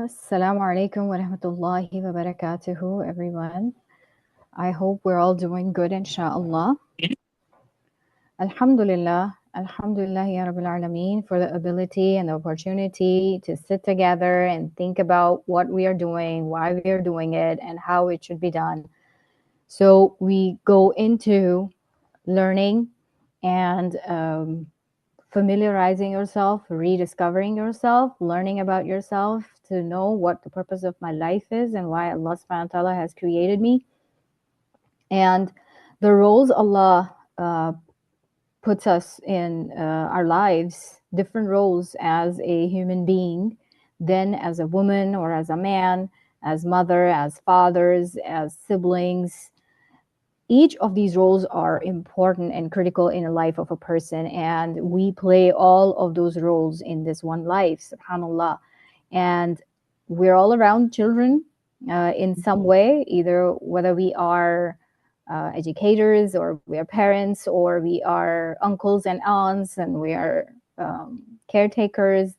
Assalamu alaikum wa rahmatullahi wa barakatuhu, everyone. I hope we're all doing good, inshallah. Alhamdulillah, Alhamdulillah, Ya Rabbil Alameen, for the ability and the opportunity to sit together and think about what we are doing, why we are doing it, and how it should be done. So we go into learning and familiarizing yourself, rediscovering yourself, learning about yourself to know what the purpose of my life is and why Allah subhanahu wa ta'ala has created me. And the roles Allah puts us in our lives, different roles as a human being, then as a woman or as a man, as mother, as fathers, as siblings. Each of these roles are important and critical in the life of a person, and we play all of those roles in this one life, subhanallah. And we're all around children in some way, either whether we are educators or we are parents or we are uncles and aunts and we are caretakers,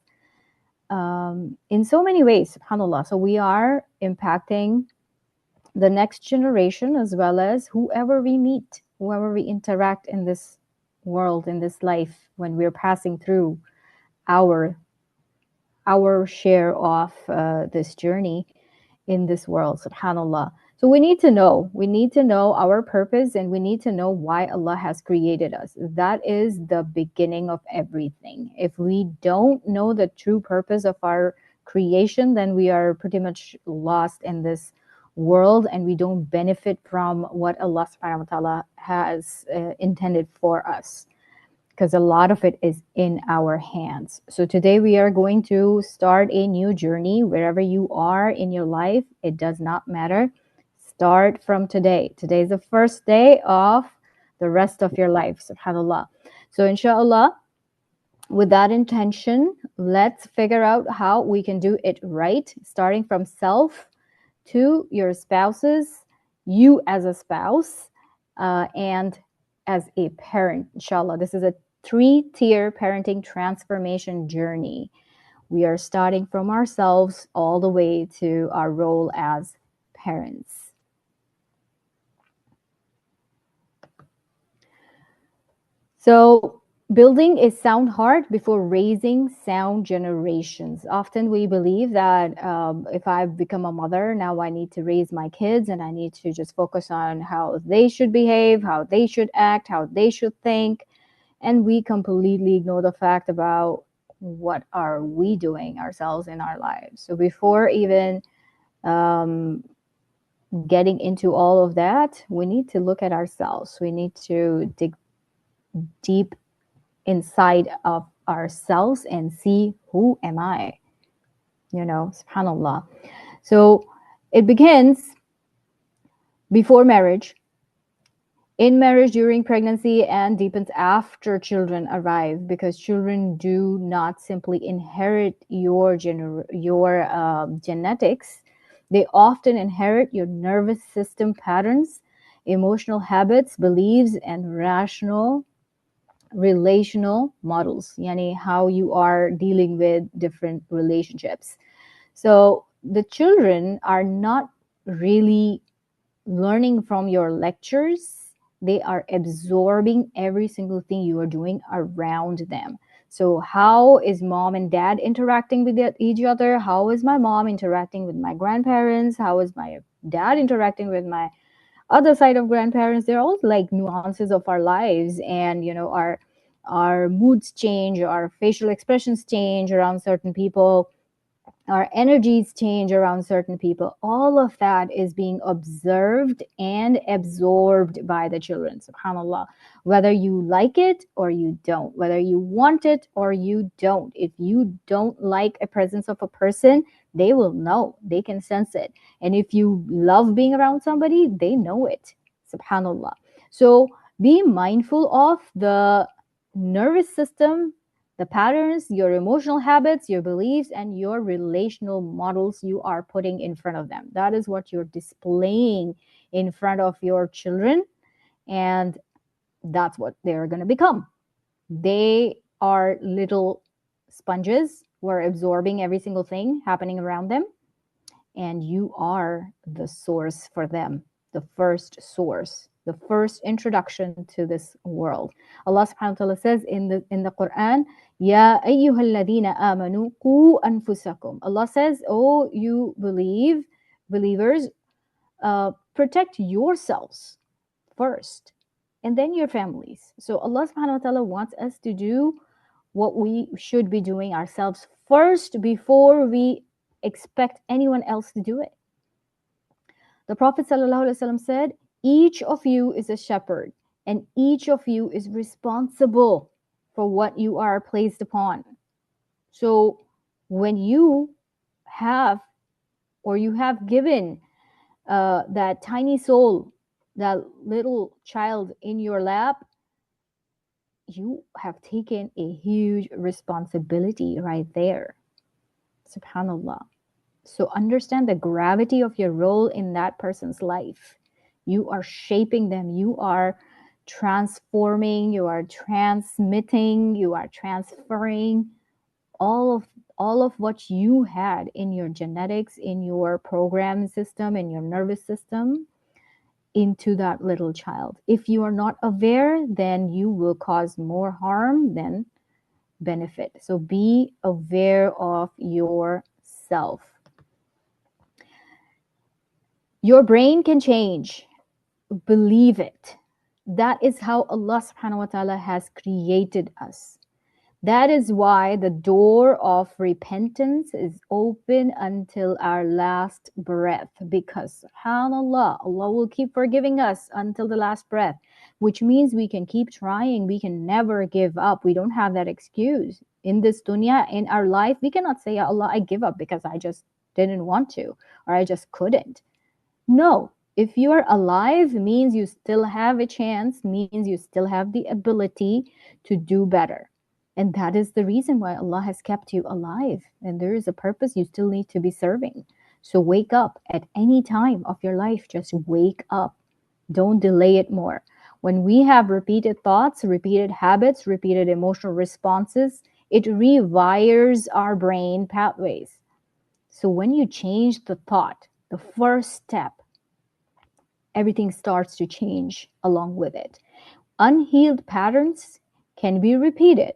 in so many ways, subhanallah. So we are impacting the next generation as well as whoever we meet, whoever we interact in this world, in this life, when we're passing through our share of this journey in this world, subhanallah. So we need to know our purpose, and we need to know why Allah has created us. That is the beginning of everything. If we don't know the true purpose of our creation, then we are pretty much lost in this world, and we don't benefit from what Allah subhanahu wa ta'ala has intended for us, because a lot of it is in our hands. So today we are going to start a new journey. Wherever you are in your life, it does not matter. Start from today. Today is the first day of the rest of your life, subhanallah. So inshallah, with that intention, let's figure out how we can do it right, starting from self to your spouses, you as a spouse, and as a parent, inshallah. This is a 3-tier parenting transformation journey. We are starting from ourselves all the way to our role as parents. So, building a sound heart before raising sound generations. Often we believe that if I've become a mother, now I need to raise my kids and I need to just focus on how they should behave, how they should act, how they should think. And we completely ignore the fact about what are we doing ourselves in our lives. So before even getting into all of that, we need to look at ourselves. We need to dig deep inside of ourselves and see, who am I? Subhanallah. So it begins before marriage, in marriage, during pregnancy, and deepens after children arrive, because children do not simply inherit your genetics. They often inherit your nervous system patterns, emotional habits, beliefs, and rational relational models, yani how you are dealing with different relationships. So the children are not really learning from your lectures. They are absorbing every single thing you are doing around them. So how is mom and dad interacting with each other? How is my mom interacting with my grandparents? How is my dad interacting with my other side of grandparents? They're all like nuances of our lives, and our moods change, our facial expressions change around certain people, our energies change around certain people. All of that is being observed and absorbed by the children, subhanallah, whether you like it or you don't, whether you want it or you don't. If you don't like a presence of a person, they will know, they can sense it. And if you love being around somebody, they know it, subhanallah. So be mindful of the nervous system, the patterns, your emotional habits, your beliefs, and your relational models you are putting in front of them. That is what you're displaying in front of your children, and that's what they're going to become. They are little sponges who are absorbing every single thing happening around them. And you are the source for them, the first source, the first introduction to this world. Allah subhanahu wa ta'ala says in the Quran, Ya ayyuhalladhina amanu qu anfusakum. Allah says, oh, you believers, protect yourselves first and then your families. So Allah subhanahu wa ta'ala wants us to do what we should be doing ourselves first before we expect anyone else to do it. The Prophet ﷺ said, each of you is a shepherd and each of you is responsible for what you are placed upon. So when you have given that tiny soul, that little child in your lap, you have taken a huge responsibility right there. Subhanallah. So understand the gravity of your role in that person's life. You are shaping them. You are transforming. You are transmitting. You are transferring all of what you had in your genetics, in your program system, in your nervous system, into that little child. If you are not aware, then you will cause more harm than benefit. So be aware of yourself. Your brain can change. Believe it. That is how Allah subhanahu wa ta'ala has created us. That is why the door of repentance is open until our last breath, because subhanallah, Allah will keep forgiving us until the last breath, which means we can keep trying. We can never give up. We don't have that excuse. In this dunya, in our life, we cannot say, Ya Allah, I give up because I just didn't want to, or I just couldn't. No, if you are alive, means you still have a chance, means you still have the ability to do better. And that is the reason why Allah has kept you alive. And there is a purpose you still need to be serving. So wake up at any time of your life. Just wake up. Don't delay it more. When we have repeated thoughts, repeated habits, repeated emotional responses, it rewires our brain pathways. So when you change the thought, the first step, everything starts to change along with it. Unhealed patterns can be repeated,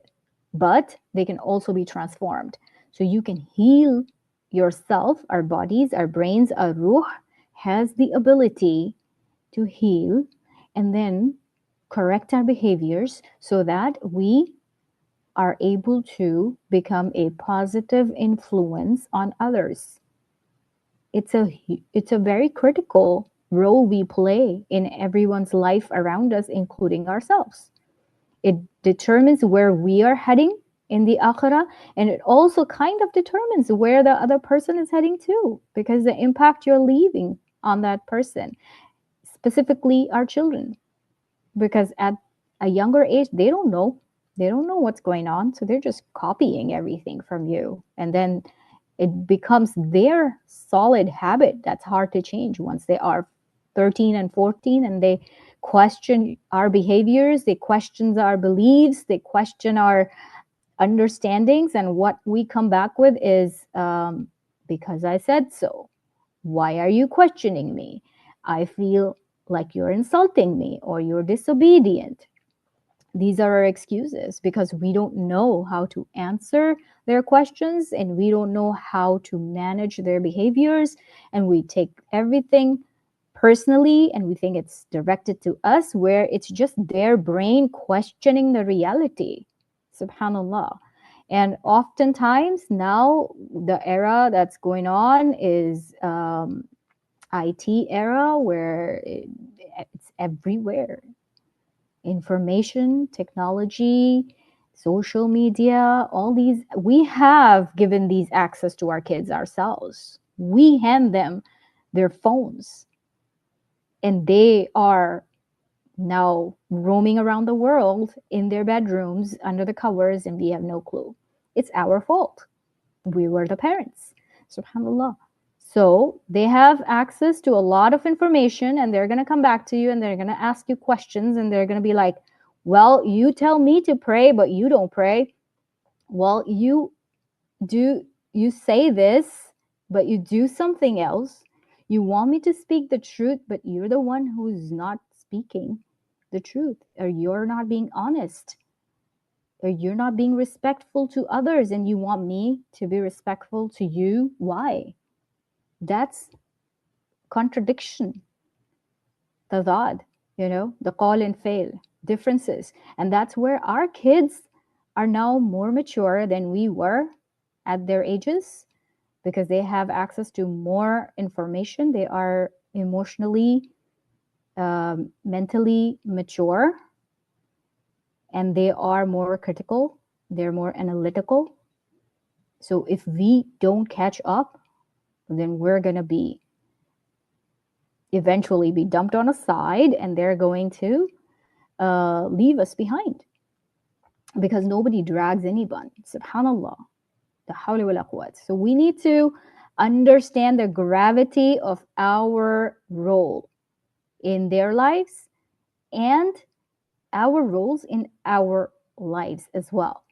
but they can also be transformed. So you can heal yourself. Our bodies, our brains, our ruh has the ability to heal and then correct our behaviors so that we are able to become a positive influence on others. It's a very critical role we play in everyone's life around us, including ourselves. It determines where we are heading in the akhirah, and it also kind of determines where the other person is heading to, because the impact you're leaving on that person, specifically our children, because at a younger age, they don't know what's going on, so they're just copying everything from you, and then it becomes their solid habit that's hard to change once they are 13 and 14, and they question our behaviors, they question our beliefs, they question our understandings, and what we come back with is, because I said so. Why are you questioning me? I feel like you're insulting me or you're disobedient. These are our excuses because we don't know how to answer their questions and we don't know how to manage their behaviors, and we take everything personally and we think it's directed to us, where it's just their brain questioning the reality. Subhanallah. And oftentimes now the era that's going on is IT era, where it's everywhere. Information, technology, social media, all these, we have given these access to our kids ourselves. We hand them their phones and they are now roaming around the world in their bedrooms under the covers, and we have no clue. It's our fault. We were the parents. Subhanallah. So they have access to a lot of information, and they're going to come back to you and they're going to ask you questions, and they're going to be like, well, you tell me to pray, but you don't pray. Well, you do you say this, but you do something else. You want me to speak the truth, but you're the one who's not speaking the truth, or you're not being honest, or you're not being respectful to others, and you want me to be respectful to you. Why? That's contradiction, tadad, the call and fail differences. And that's where our kids are now more mature than we were at their ages, because they have access to more information. They are emotionally, mentally mature, and they are more critical. They're more analytical. So if we don't catch up, then we're going to be eventually be dumped on a side, and they're going to leave us behind, because nobody drags anyone. Subhanallah. So we need to understand the gravity of our role in their lives and our roles in our lives as well.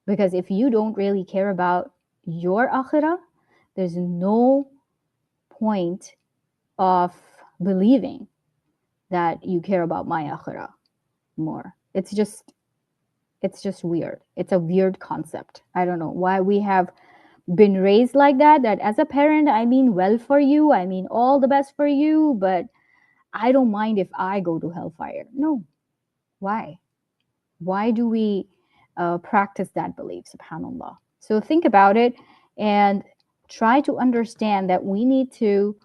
Because if you don't really care about your akhirah, there's no point of believing that you care about my akhirah more. It's just weird. It's a weird concept. I don't know why we have been raised like that as a parent, I mean well for you, I mean all the best for you, but I don't mind if I go to hellfire. No. Why do we practice that belief? Subhanallah. So think about it and try to understand that we need to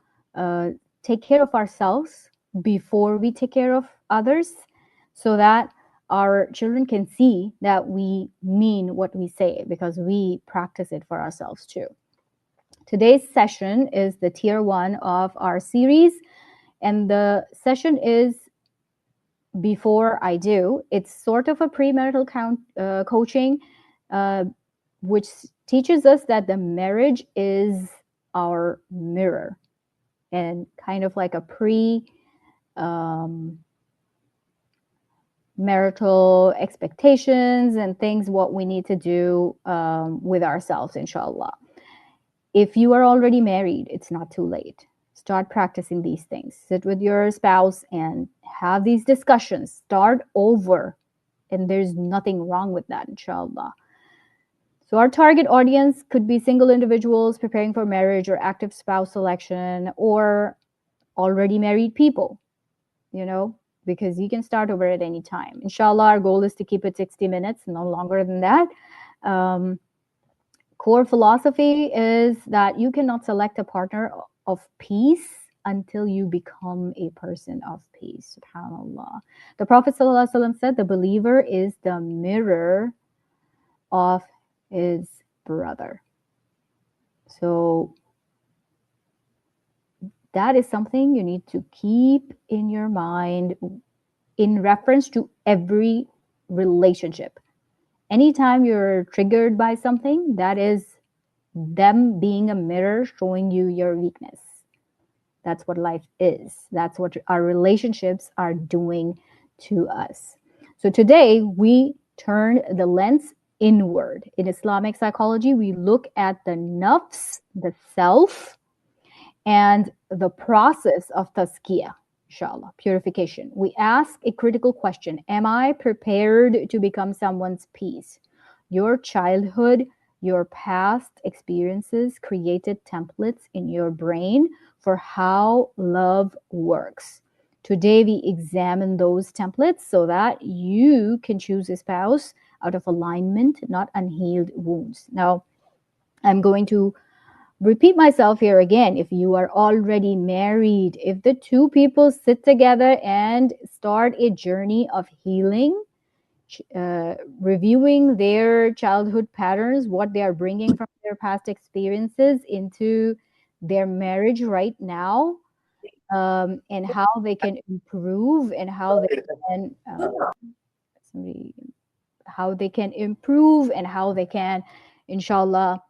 take care of ourselves before we take care of others, so that our children can see that we mean what we say, because we practice it for ourselves too. Today's session is the tier 1 of our series, and the session is Before I Do. It's sort of a premarital coaching, which teaches us that the marriage is our mirror, and kind of like a marital expectations and things, what we need to do with ourselves, inshallah. If you are already married, it's not too late. Start practicing these things. Sit with your spouse and have these discussions. Start over. And there's nothing wrong with that, inshallah. So our target audience could be single individuals preparing for marriage, or active spouse selection, or already married people, because you can start over at any time. Inshallah, our goal is to keep it 60 minutes, no longer than that. Core philosophy is that you cannot select a partner of peace until you become a person of peace. Subhanallah. The Prophet ﷺ said the believer is the mirror of his brother. So that is something you need to keep in your mind in reference to every relationship. Anytime you're triggered by something, that is them being a mirror showing you your weakness. That's what life is. That's what our relationships are doing to us. So today we turn the lens inward. In Islamic psychology, we look at the nafs, the self, and the process of tazkiyah, inshallah, purification. We ask a critical question: am I prepared to become someone's peace? Your childhood, your past experiences created templates in your brain for how love works. Today, we examine those templates so that you can choose a spouse out of alignment, not unhealed wounds. Now, I'm going to repeat myself here again. If you are already married, if the two people sit together and start a journey of healing, reviewing their childhood patterns, what they are bringing from their past experiences into their marriage right now, and how they can improve, and how they can inshallah,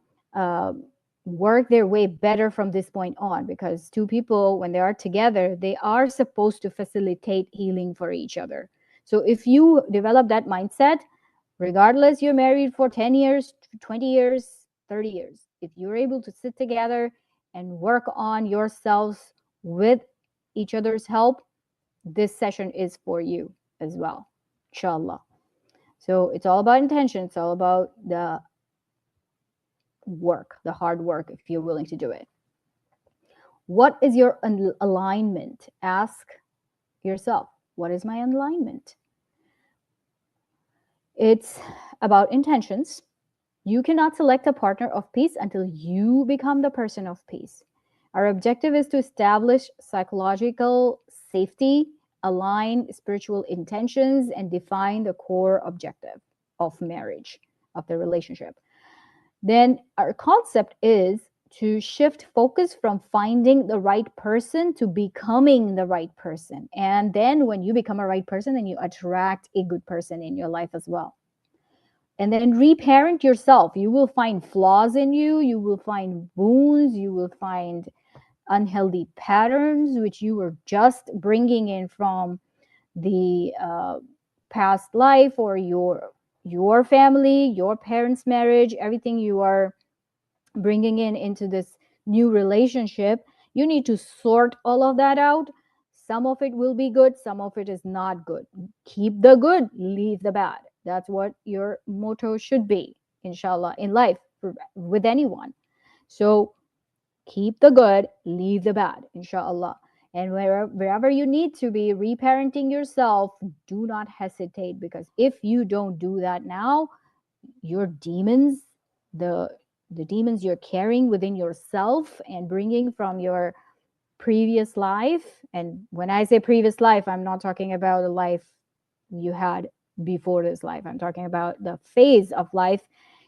work their way better from this point on. Because two people, when they are together, they are supposed to facilitate healing for each other. So if you develop that mindset, regardless you're married for 10 years, 20 years, 30 years. If you're able to sit together and work on yourselves with each other's help, this session is for you as well, inshallah. So it's all about intention. It's all about the work, the hard work, if you're willing to do it. What is your alignment? Ask yourself, what is my alignment? It's about intentions. You cannot select a partner of peace until you become the person of peace. Our objective is to establish psychological safety, align spiritual intentions, and define the core objective of marriage, of the relationship. Then our concept is to shift focus from finding the right person to becoming the right person. And then when you become a right person, then you attract a good person in your life as well. And then reparent yourself. You will find flaws in you. You will find wounds. You will find unhealthy patterns, which you were just bringing in from the past life or your family, your parents' marriage, everything you are bringing in into this new relationship. You need to sort all of that out. Some of it will be good. Some of it is not good. Keep the good, leave the bad. That's what your motto should be, inshallah, in life with anyone. So keep the good, leave the bad, inshallah. And wherever you need to be reparenting yourself, do not hesitate, because if you don't do that now, your demons, the demons you're carrying within yourself and bringing from your previous life, and when I say previous life, I'm not talking about a life you had before this life. I'm talking about the phase of life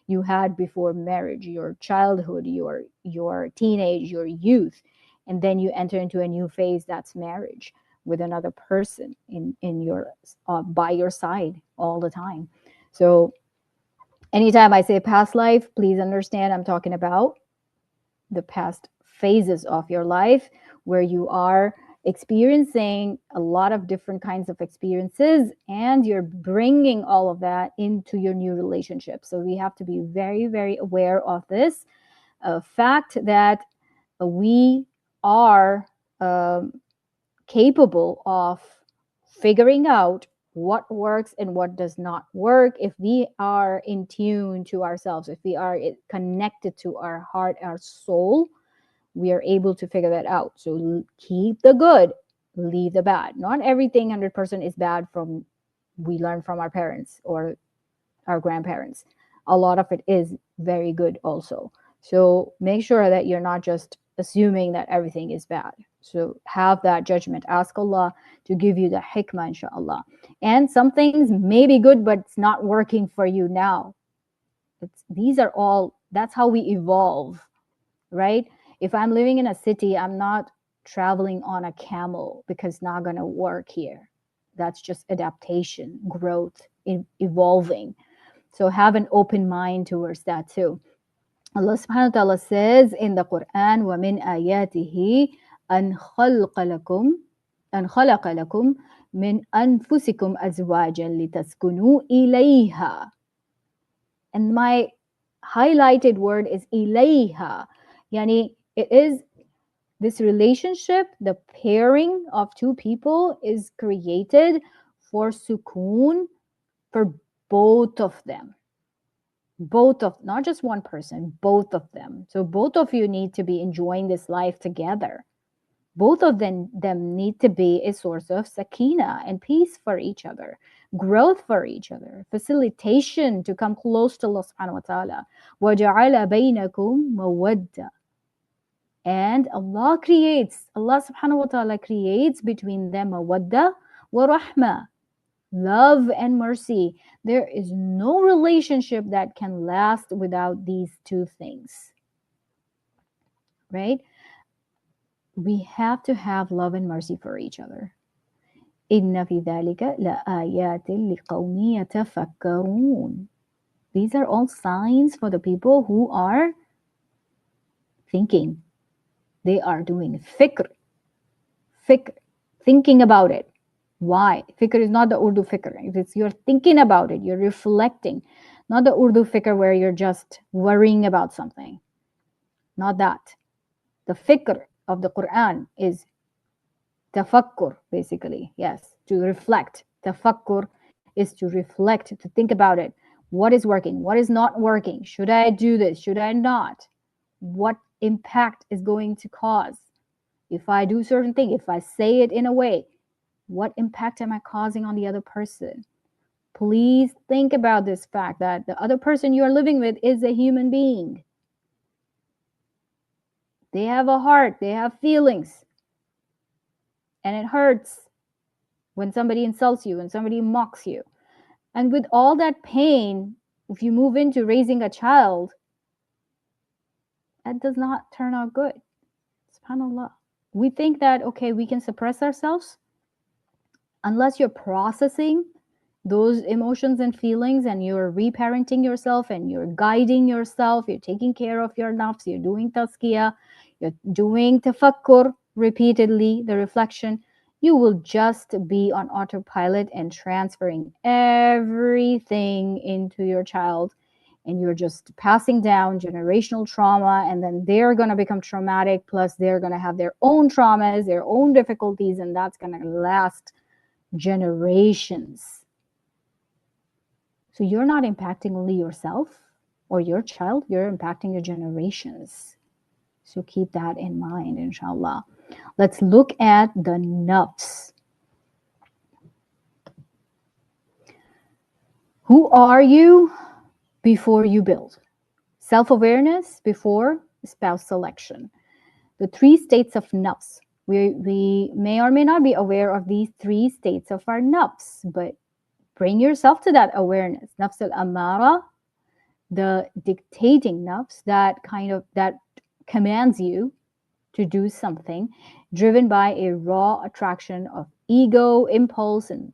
you had before marriage, your childhood, your teenage, your youth, and then you enter into a new phase, that's marriage, with another person in your by your side all the time. So anytime I say past life, please understand I'm talking about the past phases of your life where you are experiencing a lot of different kinds of experiences, and you're bringing all of that into your new relationship. So we have to be very, very aware of this fact that we are capable of figuring out what works and what does not work if we are in tune to ourselves, if we are connected to our heart, our soul. We are able to figure that out. So keep the good, leave the bad. Not everything 100% is bad from we learn from our parents or our grandparents. A lot of it is very good also. So make sure that you're not just assuming that everything is bad. So have that judgment. Ask Allah to give you the hikmah, inshallah. And some things may be good, but it's not working for you now. These are all, that's how we evolve, right? If I'm living in a city, I'm not traveling on a camel because it's not going to work here. That's just adaptation, growth, evolving. So have an open mind towards that too. Allah subhanahu wa ta'ala says in the Quran, وَمِنْ آيَاتِهِ أَنْ خَلَقَ لَكُم مِنْ أَنفُسِكُمْ أَزْوَاجًا لِتَسْكُنُوا إِلَيْهَا. And my highlighted word is إِلَيْهَا. Yani it is this relationship, the pairing of two people is created for sukoon, for both of them. Both of, not just one person, both of them. So both of you need to be enjoying this life together. Both of them need to be a source of sakina and peace for each other, growth for each other, facilitation to come close to Allah subhanahu wa ta'ala. وَجَعَلَ بَيْنَكُمْ مَوَدَّةً. And Allah subhanahu wa ta'ala creates between them mawadda wa rahma, love and mercy. There is no relationship that can last without these two things, right? We have to have love and mercy for each other. إِنَّ فِي ذَلِكَ لَآيَاتٍ لِقَوْمٍ يَتَفَكَّرُونَ. These are all signs for the people who are thinking. They are doing fikr, thinking about it. Why? Fikr is not the Urdu fikr. It's you're thinking about it. You're reflecting. Not the Urdu fikr where you're just worrying about something. Not that. The fikr of the Quran is tafakkur, basically. Yes, to reflect. Tafakkur is to reflect, to think about it. What is working? What is not working? Should I do this? Should I not? What impact is going to cause? If I do certain thing, if I say it in a way, what impact am I causing on the other person? Please think about this fact that the other person you are living with is a human being. They have a heart, they have feelings. And it hurts when somebody insults you, when somebody mocks you. And with all that pain, if you move into raising a child, that does not turn out good. SubhanAllah. We think that, okay, we can suppress ourselves. Unless you're processing those emotions and feelings and you're reparenting yourself and you're guiding yourself, you're taking care of your nafs, you're doing tazkiyah, you're doing tafakkur repeatedly, the reflection, you will just be on autopilot and transferring everything into your child, and you're just passing down generational trauma, and then they're going to become traumatic, plus they're going to have their own traumas, their own difficulties, and that's going to last generations. So you're not impacting only yourself or your child, you're impacting your generations. So keep that in mind, inshallah. Let's look at the nafs. Who are you before you build? Self-awareness before spouse selection. The 3 states of nafs. We may or may not be aware of these 3 states of our nafs, but bring yourself to that awareness. Nafs al-Ammara, the dictating nafs, that commands you to do something, driven by a raw attraction of ego, impulse, and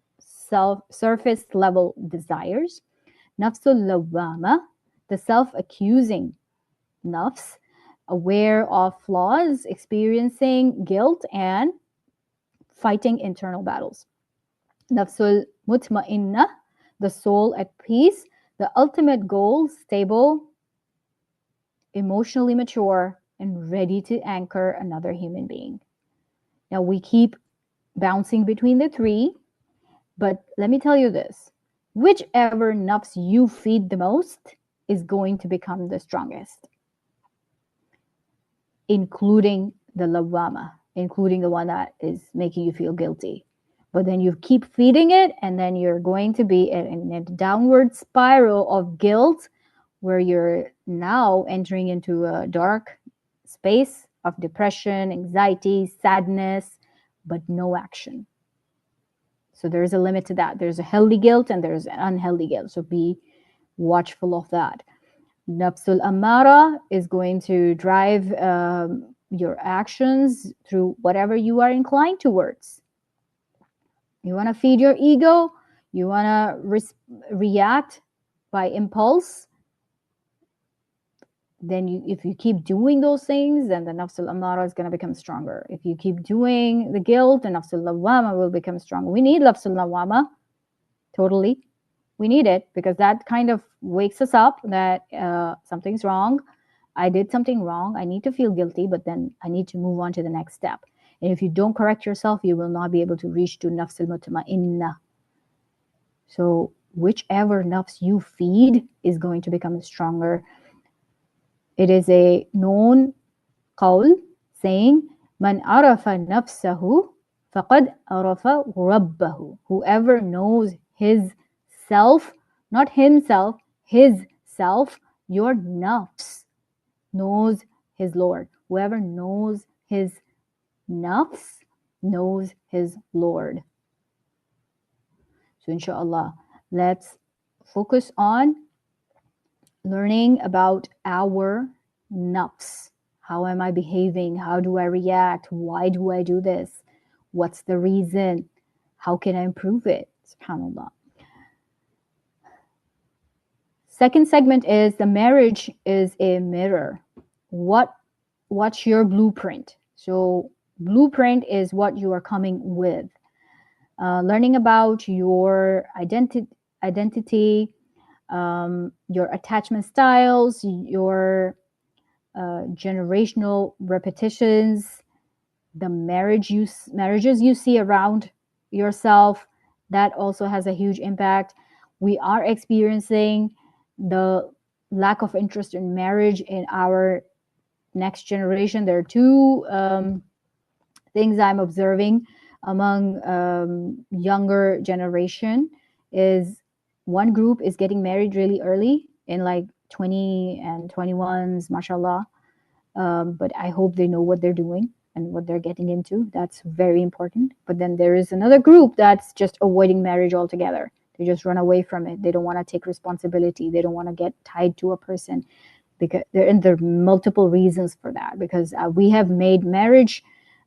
surface level desires. Nafs al-Lawwama, the self-accusing nafs, aware of flaws, experiencing guilt, and fighting internal battles. Nafs al-Mutmainna, the soul at peace, the ultimate goal, stable, emotionally mature, and ready to anchor another human being. Now we keep bouncing between the 3, but let me tell you this. Whichever nafs you feed the most is going to become the strongest, including the lawwama, including the one that is making you feel guilty. But then you keep feeding it, and then you're going to be in a downward spiral of guilt, where you're now entering into a dark space of depression, anxiety, sadness, but no action. So there's a limit to that. There's a healthy guilt and there's an unhealthy guilt. So be watchful of that. Nafs al-Ammara is going to drive your actions through whatever you are inclined towards. You want to feed your ego, you want to react by impulse, then if you keep doing those things, then the nafs al-Ammara is going to become stronger. If you keep doing the guilt, the nafs al-Lawwama will become stronger. We need nafs al-Lawwama, totally. We need it, because that kind of wakes us up that something's wrong. I did something wrong. I need to feel guilty, but then I need to move on to the next step. And if you don't correct yourself, you will not be able to reach to nafs al-Mutmainna. So whichever nafs you feed is going to become stronger. It is a known qawl saying, Man arafa nafsahu faqad arafa rabbahu. Whoever knows his self, not himself, his self, your nafs knows his Lord. Whoever knows his nafs knows his Lord. So inshallah, let's focus on learning about our nafs. How am I behaving? How do I react? Why do I do this? What's the reason? How can I improve it? SubhanAllah. Second segment is the marriage is a mirror. What's your blueprint? So blueprint is what you are coming with. Learning about your identity, your attachment styles, your generational repetitions, the marriages you see around yourself, that also has a huge impact. We are experiencing the lack of interest in marriage in our next generation. There are two things I'm observing among younger generation. Is one group is getting married really early in like 20 and 21s, mashallah. But I hope they know what they're doing and what they're getting into. That's very important. But then there is another group that's just avoiding marriage altogether. They just run away from it. They don't want to take responsibility. They don't want to get tied to a person, because there are multiple reasons for that. Because we have made marriage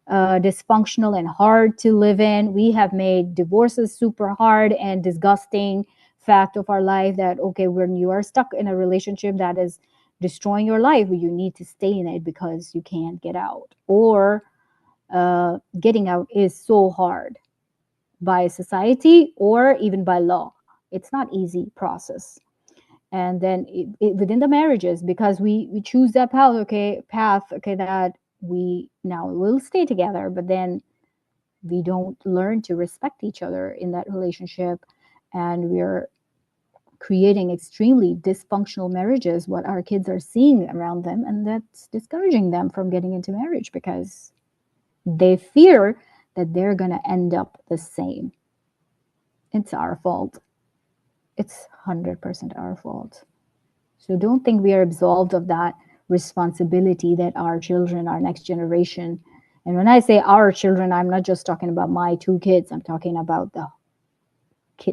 dysfunctional and hard to live in. We have made divorces super hard and disgusting fact of our life. That okay, when you are stuck in a relationship that is destroying your life, you need to stay in it because you can't get out, or getting out is so hard by society or even by law. It's not easy process. And then within the marriages, because we choose that path, okay, that we now will stay together, but then we don't learn to respect each other in that relationship, and we're creating extremely dysfunctional marriages, what our kids are seeing around them, and that's discouraging them from getting into marriage because they fear that they're going to end up the same. It's our fault. It's 100% our fault. So don't think we are absolved of that responsibility that our children, our next generation, and when I say our children, I'm not just talking about my two kids, I'm talking about the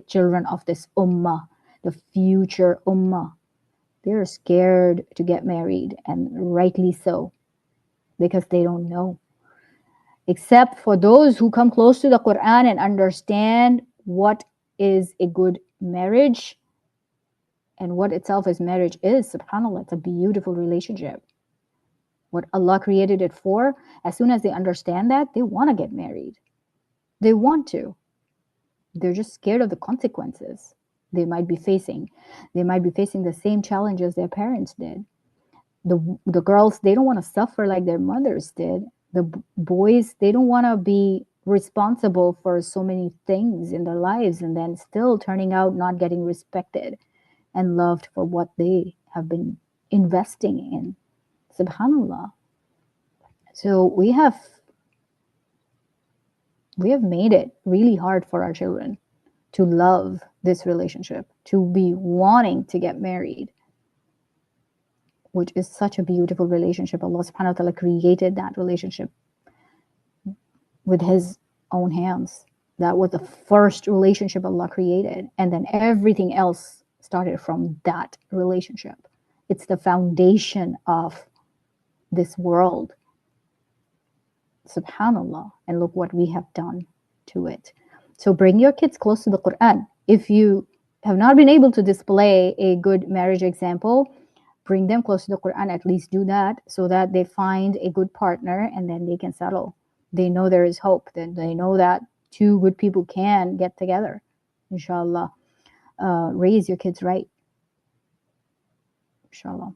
children of this ummah, the future ummah. They're scared to get married, and rightly so, because they don't know. Except for those who come close to the Quran and understand what is a good marriage and what itself is marriage is. SubhanAllah, it's a beautiful relationship. What Allah created it for, as soon as they understand that, they want to get married. They want to. They're just scared of the consequences they might be facing. They might be facing the same challenges their parents did. The girls, they don't want to suffer like their mothers did. The boys, they don't want to be responsible for so many things in their lives and then still turning out not getting respected and loved for what they have been investing in. SubhanAllah. So we have made it really hard for our children to love this relationship, to be wanting to get married, which is such a beautiful relationship. Allah subhanahu wa ta'ala created that relationship with his own hands. That was the first relationship Allah created. And then everything else started from that relationship. It's the foundation of this world. SubhanAllah. And look what we have done to it. So bring your kids close to the Quran. If you have not been able to display a good marriage example, bring them close to the Quran. At least do that so that they find a good partner and then they can settle. They know there is hope. Then they know that two good people can get together. Inshallah. Raise your kids right. Inshallah.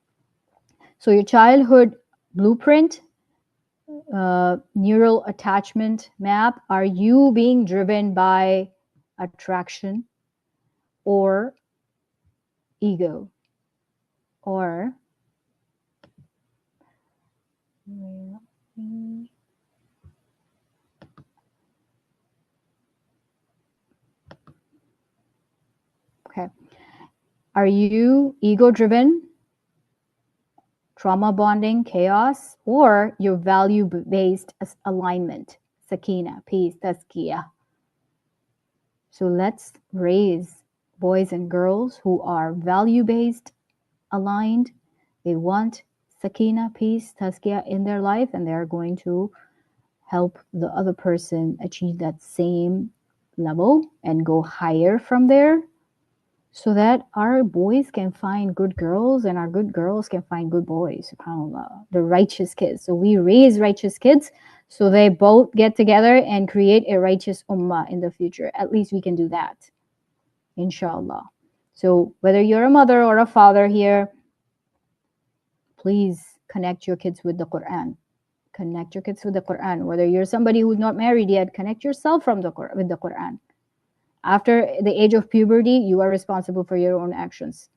So your childhood blueprint, neural attachment map, are you being driven by attraction or ego? Or okay, are you ego driven, trauma bonding, chaos, or your value based alignment, sakina, peace, tazkiyah? So let's raise boys and girls who are value based, aligned. They want sakina, peace, tazkiyah in their life, and they're going to help the other person achieve that same level and go higher from there, so that our boys can find good girls and our good girls can find good boys. SubhanAllah, the righteous kids. So we raise righteous kids so they both get together and create a righteous ummah in the future. At least we can do that, inshallah. So whether you're a mother or a father here, please connect your kids with the Quran. Connect your kids with the Quran. Whether you're somebody who's not married yet, connect yourself with the Quran. After the age of puberty, you are responsible for your own actions.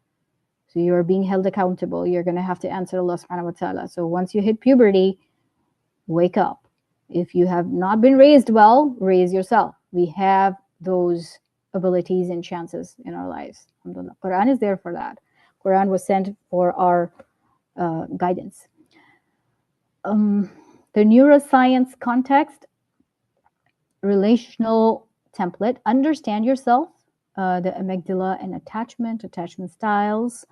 So you are being held accountable. You're going to have to answer Allah subhanahu wa ta'ala. So once you hit puberty, wake up. If you have not been raised well, raise yourself. We have those abilities and chances in our lives. Alhamdulillah. Quran is there for that. Quran was sent for our guidance. The neuroscience context, relational template, understand yourself, the amygdala and attachment styles,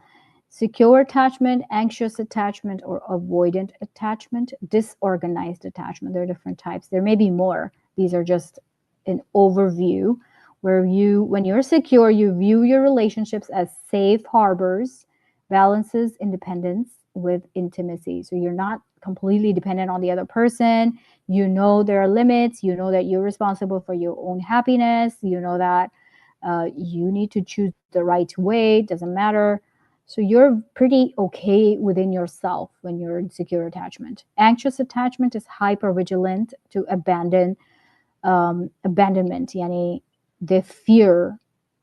secure attachment, anxious attachment, or avoidant attachment, disorganized attachment. There are different types. There may be more. These are just an overview where when you're secure, you view your relationships as safe harbors, balances independence with intimacy. So you're not completely dependent on the other person. You know there are limits. You know that you're responsible for your own happiness. You know that you need to choose the right way. Doesn't matter. So you're pretty okay within yourself when you're in secure attachment. Anxious attachment is hypervigilant to abandonment. Yani they fear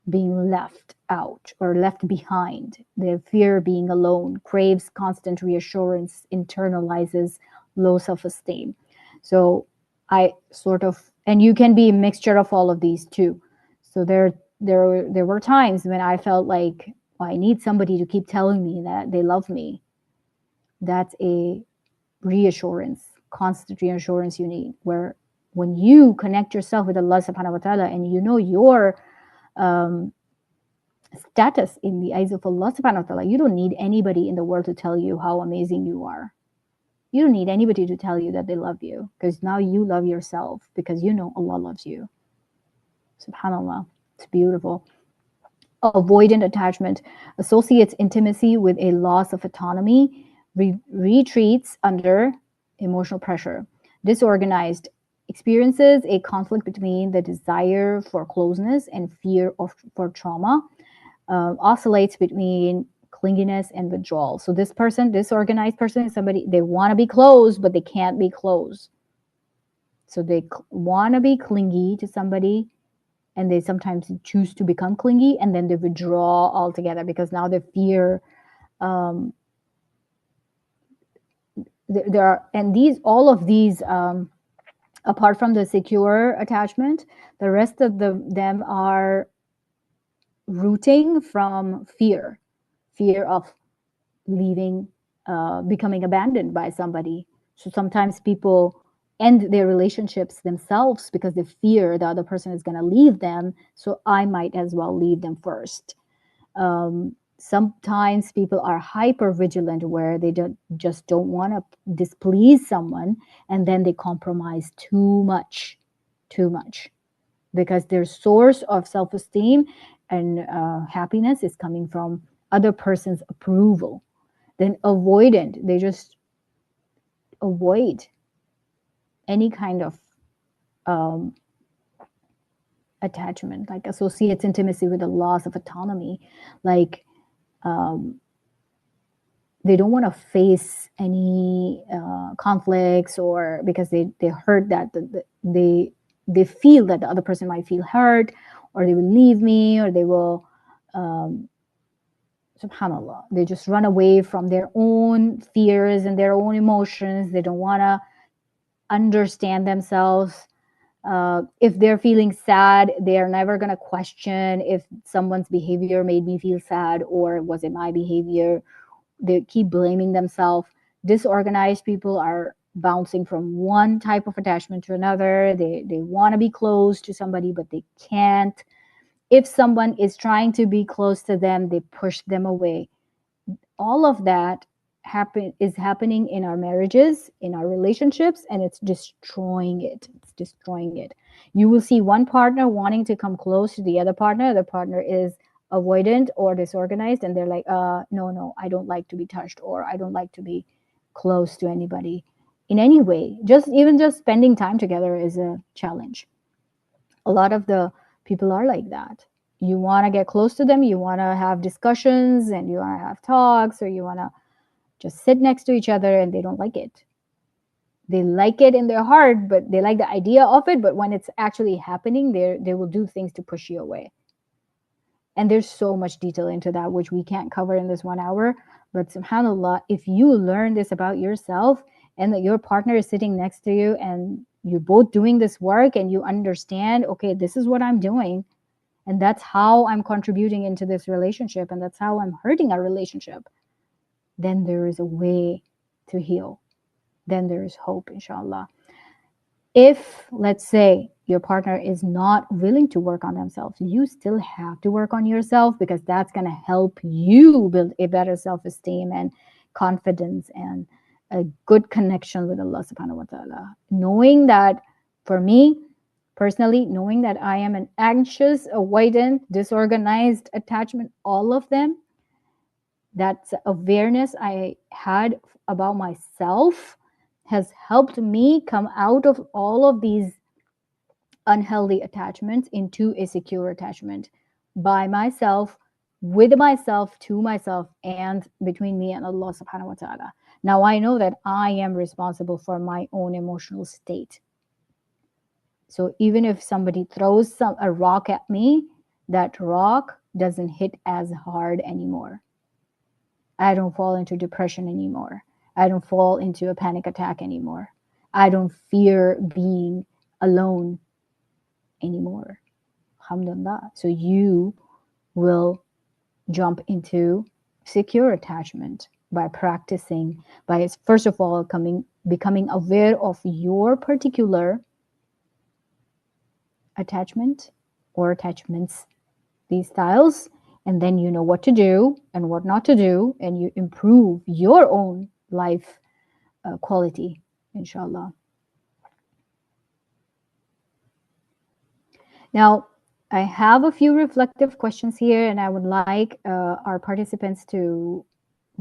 being left out or left behind. They fear being alone, craves constant reassurance, internalizes low self-esteem. So and you can be a mixture of all of these too. So there were times when I felt like, I need somebody to keep telling me that they love me. That's a reassurance, constant reassurance you need, where when you connect yourself with Allah subhanahu wa ta'ala and you know your status in the eyes of Allah subhanahu wa ta'ala, you don't need anybody in the world to tell you how amazing you are. You don't need anybody to tell you that they love you, because now you love yourself because you know Allah loves you. SubhanAllah. It's beautiful. Avoidant attachment associates intimacy with a loss of autonomy, retreats under emotional pressure. Disorganized experiences a conflict between the desire for closeness and fear for trauma, oscillates between clinginess and withdrawal. So this organized person is somebody, they want to be close, but they can't be close. So they want to be clingy to somebody, and they sometimes choose to become clingy, and then they withdraw altogether because now they fear. There are, and all of these, apart from the secure attachment, the rest of them are rooting from fear of leaving, becoming abandoned by somebody. So sometimes people end their relationships themselves because they fear the other person is going to leave them. So I might as well leave them first. Sometimes people are hyper vigilant where they just don't want to displease someone, and then they compromise too much because their source of self-esteem and happiness is coming from other person's approval. Then avoidant, they just avoid any kind of attachment, like associates intimacy with a loss of autonomy. Like they don't want to face any conflicts, or because they hurt that they feel that the other person might feel hurt, or they will leave me, or they will subhanallah, they just run away from their own fears and their own emotions. They don't want to understand themselves. If they're feeling sad, they're never going to question if someone's behavior made me feel sad, or was it my behavior. They keep blaming themselves. Disorganized people are bouncing from one type of attachment to another. They want to be close to somebody, but they can't. If someone is trying to be close to them, they push them away. All of that is happening in our marriages, in our relationships, and it's destroying it. It's destroying it. You will see one partner wanting to come close to the other partner. The partner is avoidant or disorganized, and they're like, no, I don't like to be touched, or I don't like to be close to anybody in any way. Even just spending time together is a challenge. A lot of the people are like that. You want to get close to them, you want to have discussions and you want to have talks, or you want to just sit next to each other, and they don't like it. They like it in their heart, but they like the idea of it, but when it's actually happening, they will do things to push you away. And there's so much detail into that, which we can't cover in this 1 hour. But subhanAllah, if you learn this about yourself, and that your partner is sitting next to you, and you're both doing this work, and you understand, okay, this is what I'm doing, and that's how I'm contributing into this relationship, and that's how I'm hurting our relationship, then there is a way to heal. Then there is hope, inshallah. If, let's say, your partner is not willing to work on themselves, you still have to work on yourself, because that's going to help you build a better self-esteem and confidence and a good connection with Allah subhanahu wa ta'ala. Knowing that, for me personally, knowing that I am an anxious, avoidant, disorganized attachment, all of them, that awareness I had about myself has helped me come out of all of these unhealthy attachments into a secure attachment by myself, with myself, to myself, and between me and Allah subhanahu wa ta'ala. Now I know that I am responsible for my own emotional state. So even if somebody throws a rock at me, that rock doesn't hit as hard anymore. I don't fall into depression anymore. I don't fall into a panic attack anymore. I don't fear being alone anymore. Alhamdulillah. So you will jump into secure attachment by practicing, by first of all becoming aware of your particular attachment or attachments, these styles, and then you know what to do and what not to do, and you improve your own life quality, inshallah. Now, I have a few reflective questions here, and I would like our participants to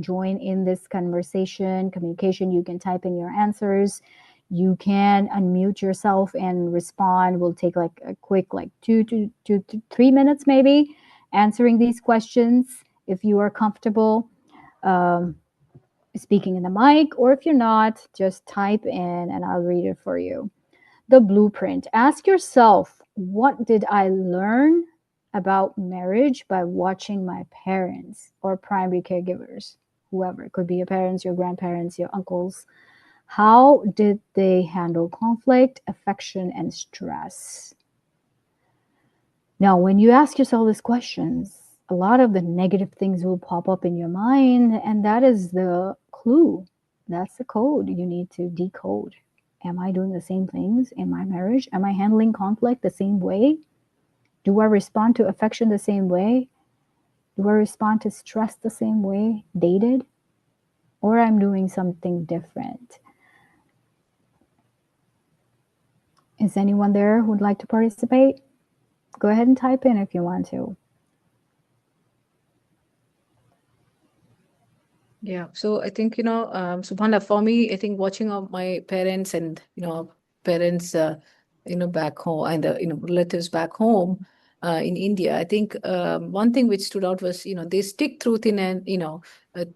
join in this conversation, communication. You can type in your answers. You can unmute yourself and respond. We'll take like a quick, like 2 to 3 minutes maybe, answering these questions if you are comfortable speaking in the mic, or if you're not, just type in and I'll read it for you. The blueprint. Ask yourself, what did I learn about marriage by watching my parents or primary caregivers, whoever? It could be your parents, your grandparents, your uncles. How did they handle conflict, affection, and stress? Now, when you ask yourself these questions, a lot of the negative things will pop up in your mind, and that is the clue. That's the code you need to decode. Am I doing the same things in my marriage? Am I handling conflict the same way? Do I respond to affection the same way? Do I respond to stress the same way, dated? Or I'm doing something different? Is anyone there who would like to participate? Go ahead and type in if you want to. Yeah, so I think, subhanallah, for me, I think watching my parents and, parents, back home, and, relatives back home in India, I think one thing which stood out was, they stick through thin and,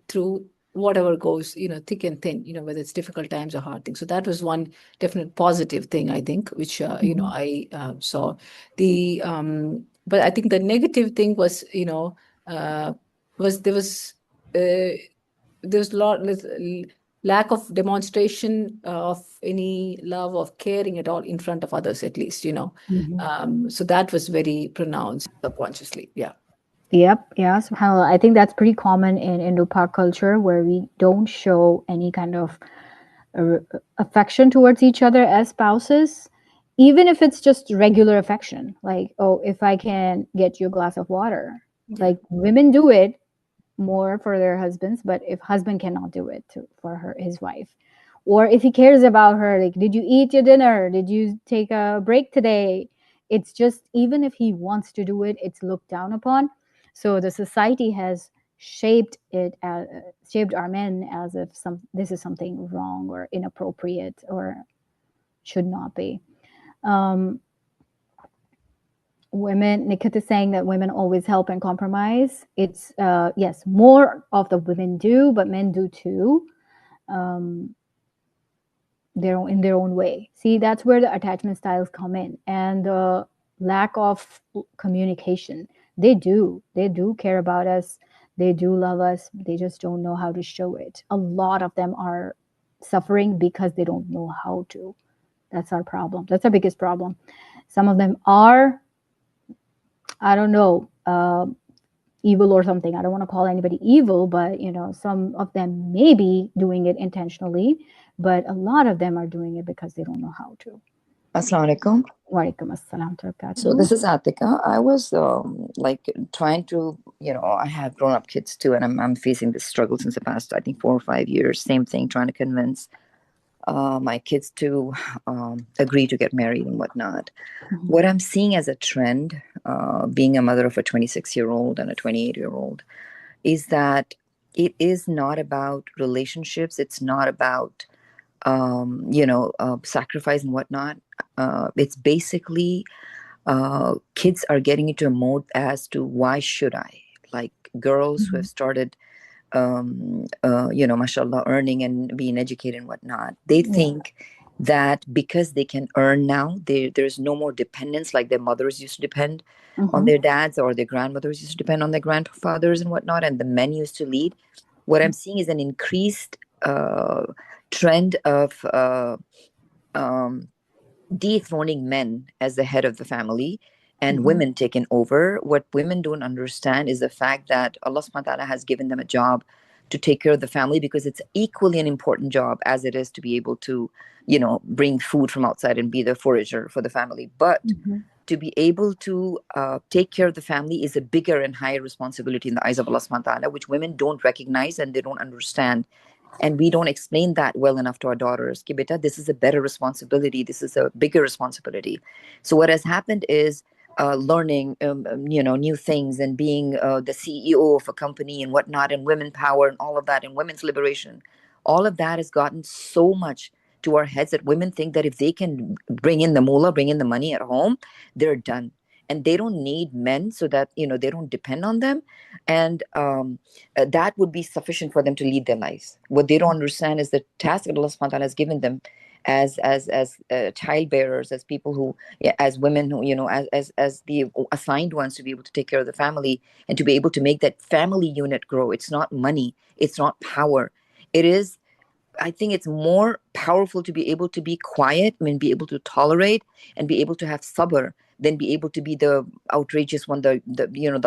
through whatever goes, thick and thin, whether it's difficult times or hard things. So that was one definite positive thing, I think, which, I saw. But I think the negative thing was, was there was, there's lack of demonstration of any love of caring at all in front of others, at least, so that was very pronounced subconsciously. Yeah. Yep, yeah, subhanAllah. I think that's pretty common in Indo-Pak culture, where we don't show any kind of affection towards each other as spouses, even if it's just regular affection. Like, oh, if I can get you a glass of water. Yeah. Like, women do it more for their husbands, but if husband cannot do it for his wife, or if he cares about her, like, did you eat your dinner, did you take a break today? It's just, even if he wants to do it, it's looked down upon. So the society has shaped our men as if this is something wrong or inappropriate or should not be. women, Nikit is saying that women always help and compromise. It's yes, more of the women do, but men do too. Um, in their own way. See, that's where the attachment styles come in, and the lack of communication. They do care about us. They do love us. They just don't know how to show it. A lot of them are suffering because they don't know how to. That's our problem. That's our biggest problem. Some of them are, I don't know, evil or something. I don't want to call anybody evil, but some of them may be doing it intentionally, but a lot of them are doing it because they don't know how to. Assalamu alaikum. Walaikum assalam So barakatuh. this is Atika. I was like trying to, I have grown up kids too, and I'm facing this struggle since the past, I think, 4 or 5 years. Same thing, trying to convince my kids to agree to get married and whatnot. Mhm. What I'm seeing as a trend, being a mother of a 26-year-old and a 28-year-old, is that it is not about relationships. It's not about sacrifice and whatnot. It's basically kids are getting into a mode as to why should I? Like girls who have Mhm. started, mashallah, earning and being educated and whatnot, they Yeah. think that because they can earn now, there's no more dependence like their mothers used to depend on Mhm. their dads, or their grandmothers used to depend on their grandfathers and whatnot, and the men used to lead. What I'm seeing is an increased trend of um, dethroning men as the head of the family and Mhm. women taking over. What women don't understand is the fact that Allah subhanahu wa ta'ala has given them a job to take care of the family, because it's equally an important job as it is to be able to, bring food from outside and be the forager for the family. But Mhm. to be able to take care of the family is a bigger and higher responsibility in the eyes of Allah subhanahu wa ta'ala, which women don't recognize and they don't understand, and we don't explain that well enough to our daughters. Ki beta, this is a better responsibility, this is a bigger responsibility. So what has happened is learning new things, and being the CEO of a company and whatnot, and women power and all of that, and women's liberation, all of that has gotten so much to our heads that women think that if they can bring in the moolah, bring in the money at home, they're done, and they don't need men, so that they don't depend on them. And that would be sufficient for them to lead their lives. What they don't understand is the task that Allah subhanahu wa ta'ala has given them as childbearers, as people who, yeah, as women who, as the assigned ones to be able to take care of the family and to be able to make that family unit grow. It's not money, it's not power. It is, I think it's more powerful to be able to be quiet, I mean, be able to tolerate and be able to have sabr, than be able to be the outrageous one, the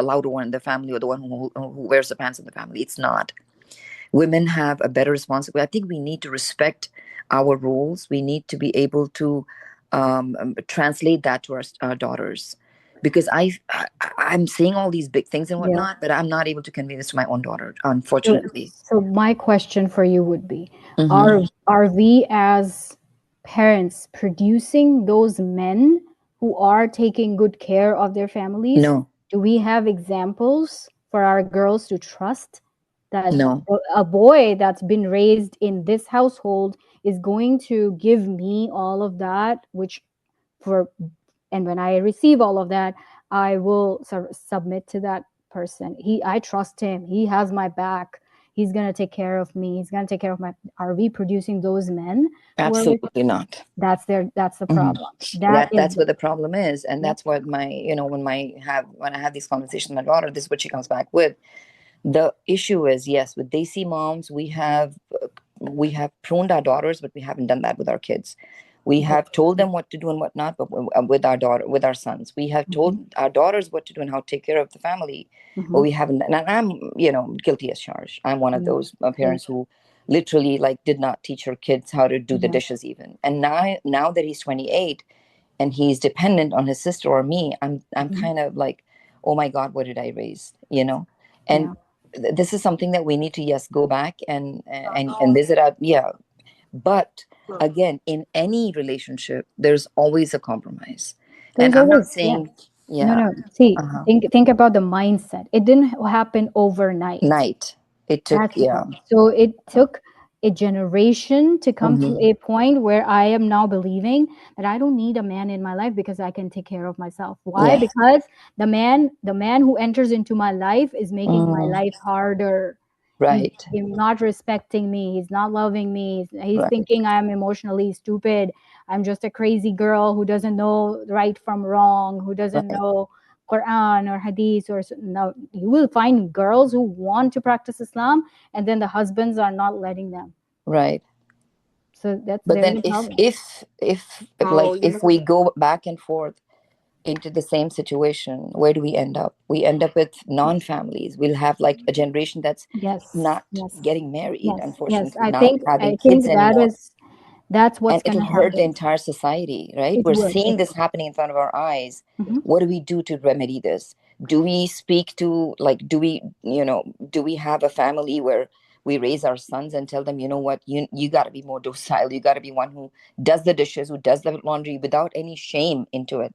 louder one in the family, or the one who wears the pants in the family. It's not. Women have a better responsibility. I think we need to respect our roles. We need to be able to translate that to our daughters, because I'm saying all these big things and Yeah. whatnot, but I'm not able to convey this to my own daughter, So, unfortunately. so my question for you would be, Hmm. are we as parents producing those men who are taking good care of their families? No, Do we have examples for our girls to trust that no. a boy that's been raised in this household is going to give me all of that, which for and when I receive all of that, I will submit to that person. I trust him. He has my back. He's going to take care of me. He's going to take care of my. Are we producing those men who are with? Absolutely not. That's the Mhm. problem. That is That's what the problem is, and yep. that's what when I have these conversations with my daughter, this is what she comes back with. The issue is, yes, with Desi moms, we have pruned our daughters, but we haven't done that with our kids. We have told them what to do and what not, but with our sons, we have told our daughters what to do and how to take care of the family, but Mm-hmm. we haven't. And I'm, guilty as charged. I'm one of Mm-hmm. those parents who literally like did not teach her kids how to do the Yeah. dishes even. And now that he's 28 and he's dependent on his sister or me, I'm Mm-hmm. kind of like, oh my God, what did I raise? And Yeah. this is something that we need to, yes, go back and visit out. Yeah, but again, in any relationship there's always a compromise, and There's I'm not always yeah. saying, No, yeah. no. See, Uh-huh. think about the mindset. It didn't happen overnight. Night. It took, That's the yeah. problem. So it took a generation to come to a point where I am now believing that I don't need a man in my life because I can take care of myself. Why? Yeah. Because the man who enters into my life is making my life harder. Right. He's not respecting me. He's not loving me. He's Right. thinking I'm emotionally stupid. I'm just a crazy girl who doesn't know right from wrong, who doesn't Right. know Quran or Hadith. Or no, you will find girls who want to practice Islam, and then the husbands are not letting them. Right. So that's But there then is a problem. if like Oh, if we go back and forth into the same situation, where do we end up? We end up with non-families. We'll have like a generation that's Yes, not yes, getting married, yes, yes. unfortunately, not having kids anymore. That's And what's it'll gonna hurt the happen. entire society, right? It We're would. seeing this happening in front of our eyes. Mhm. What do we do to remedy this? Do we speak to, like, do we have a family where we raise our sons and tell them, you know what, you got to be more docile, you got to be one who does the dishes, who does the laundry without any shame into it.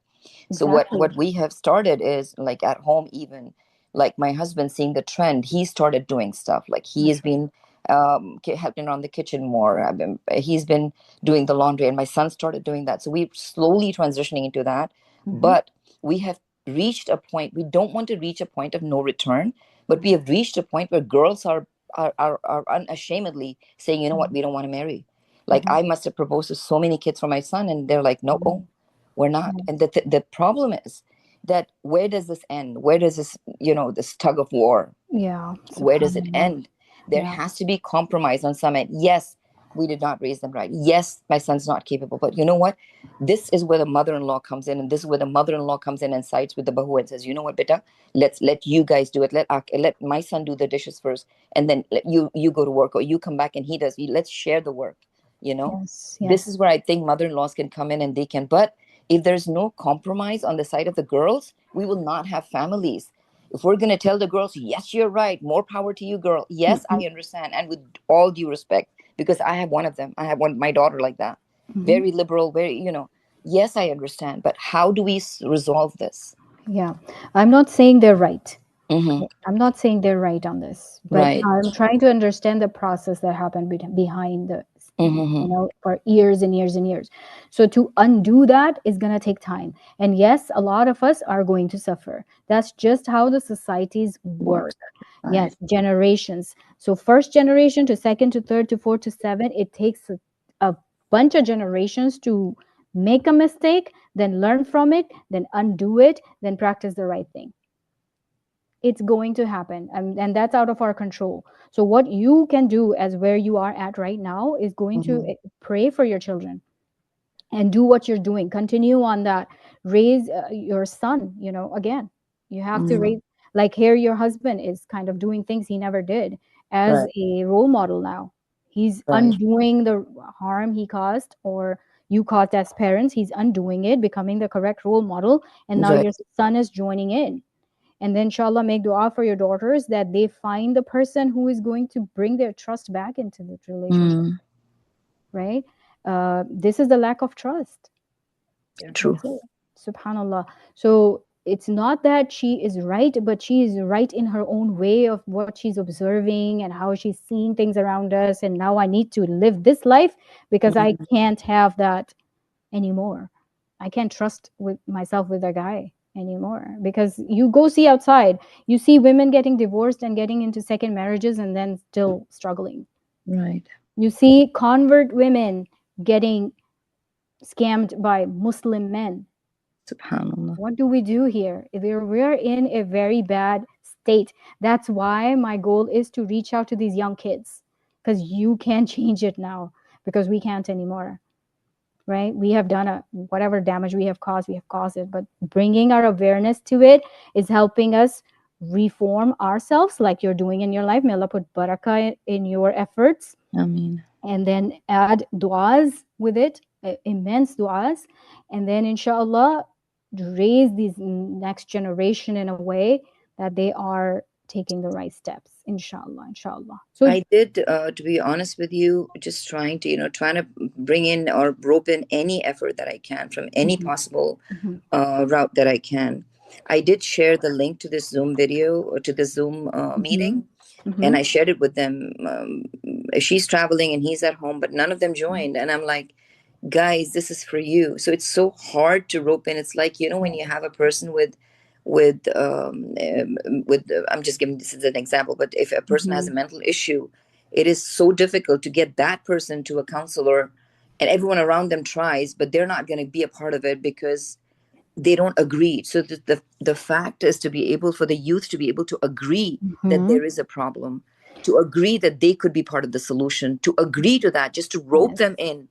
So Exactly. what we have started is, like, at home, even like my husband, seeing the trend, he started doing stuff like he has been helping around the kitchen more. He's been doing the laundry, and my son started doing that. So we're slowly transitioning into that. But we have reached a point, we don't want to reach a point of no return, but we have reached a point where girls are unashamedly saying, you know what, we don't want to marry. Like, I must have proposed to so many kids for my son, and they're like, no, we're not. And the problem is that, where does this end? Where does this, this tug of war, Yeah. where does it Subhanallah. end? There Yeah. has to be compromise on some end. Yes, we did not raise them right. Yes, my son's not capable. But you know what? This is where the mother-in-law comes in, and this is where the mother-in-law comes in and sides with the bahu and says, you know what, beta, let's let you guys do it. Let my son do the dishes first, and then let you go to work, or you come back and he does. Let's share the work. Yes. This Yes. is where I think mother-in-laws can come in, and they can. But if there's no compromise on the side of the girls, we will not have families. If we're going to tell the girls, yes, you're right, more power to you, girl, yes, I understand, and with all due respect, because I have one of them, I have my daughter like that, very liberal, very, yes, I understand, but how do we resolve this? Yeah. I'm not saying they're right. Mm-hmm. I'm not saying they're right on this, but Right. I'm trying to understand the process that happened behind the, Mm-hmm. for years and years and years. So to undo that is going to take time. And yes, a lot of us are going to suffer. That's just how the societies work. Works. Right. Yes, generations. So first generation to second to third to fourth to seven, it takes a bunch of generations to make a mistake, then learn from it, then undo it, then practice the right thing. It's going to happen, and that's out of our control. So what you can do, as where you are at right now, is going to pray for your children and do what you're doing, continue on that, raise your son, again, you have to raise, like here your husband is kind of doing things he never did as Right. a role model. Now he's Right. undoing the harm he caused, or you caused as parents. He's undoing it, becoming the correct role model, and now Right. your son is joining in. And then inshallah, make dua for your daughters that they find the person who is going to bring their trust back into the relationship. Right. This is the lack of trust. True. That's it. Subhanallah. So it's not that she is right, but she is right in her own way of what she's observing and how she's seeing things around us. And now I need to live this life because I can't have that anymore. I can't trust with myself with a guy anymore, because you go see outside, you see women getting divorced and getting into second marriages and then still struggling. Right. You see convert women getting scammed by Muslim men. Subhanallah. What do we do here? We're in a very bad state. That's why my goal is to reach out to these young kids, because you can change it now, because we can't anymore. Right? We have done whatever damage we have caused it, but bringing our awareness to it is helping us reform ourselves, like you're doing in your life. May Allah put barakah in your efforts. Ameen. And then add du'as with it, immense du'as, and then inshallah raise these next generation in a way that they are taking the right steps, inshallah. So I did, to be honest with you, just trying to bring in or rope in any effort that I can from any possible route that I can. I did share the link to this Zoom video, or to the Zoom meeting. And I shared it with them. She's traveling and he's at home, but none of them joined. And I'm like, guys, this is for you. So it's so hard to rope in. It's like, you know, when you have a person with I'm just giving this as an example, but if a person has a mental issue, it is so difficult to get that person to a counselor, and everyone around them tries, but they're not going to be a part of it because they don't agree. So the fact is to be able for the youth to be able to agree that there is a problem, to agree that they could be part of the solution, to agree to that, just to rope them in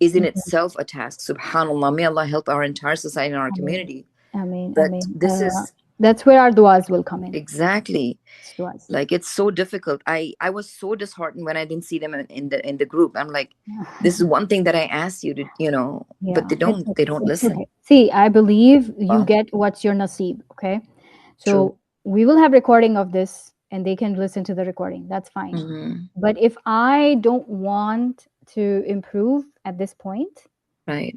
is in itself a task. Subhanallah, may Allah help our entire society and our community. Ameen, But ameen. this is That's where our du'as will come in. exactly Du'as. like, it's so difficult. I was so disheartened when I didn't see them in the group. I'm like, this is one thing that I asked you to, you know, but they don't listen. Okay. See, I believe you Wow. get what's your nasib. Okay, so we will have recording of this, and they can listen to the recording. That's fine. But if I don't want to improve at this point, Right.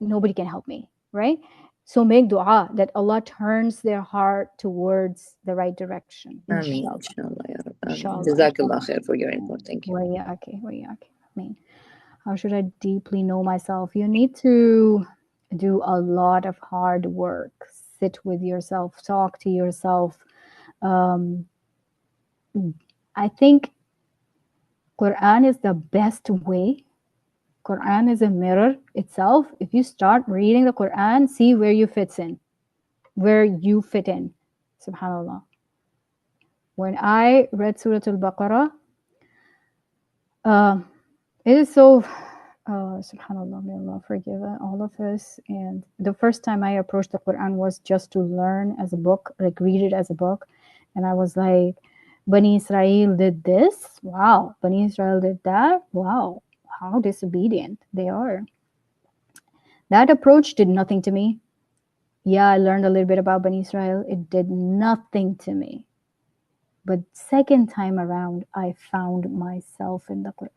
Nobody can help me, right? So make dua that Allah turns their heart towards the right direction. Ameen, Inshallah. inshallah, ya Rabbi. Inshallah. Jazakallah khair for your input. Thank you. Ameen. How should I deeply know myself? You need to do a lot of hard work. Sit with yourself, talk to yourself. I think Quran is the best way. Quran is a mirror itself. If you start reading the Quran, see where you fit in. Subhanallah. When I read Surah Al-Baqarah, it is so, subhanallah, may Allah forgive all of us. And the first time I approached the Quran was just to learn as a book, like read it as a book. And I was like, Bani Israel did this? Wow. Bani Israel did that? Wow. How disobedient they are. That approach did nothing to me. Yeah, I learned a little bit about Bani Israel. It did nothing to me. But second time around, I found myself in the Quran.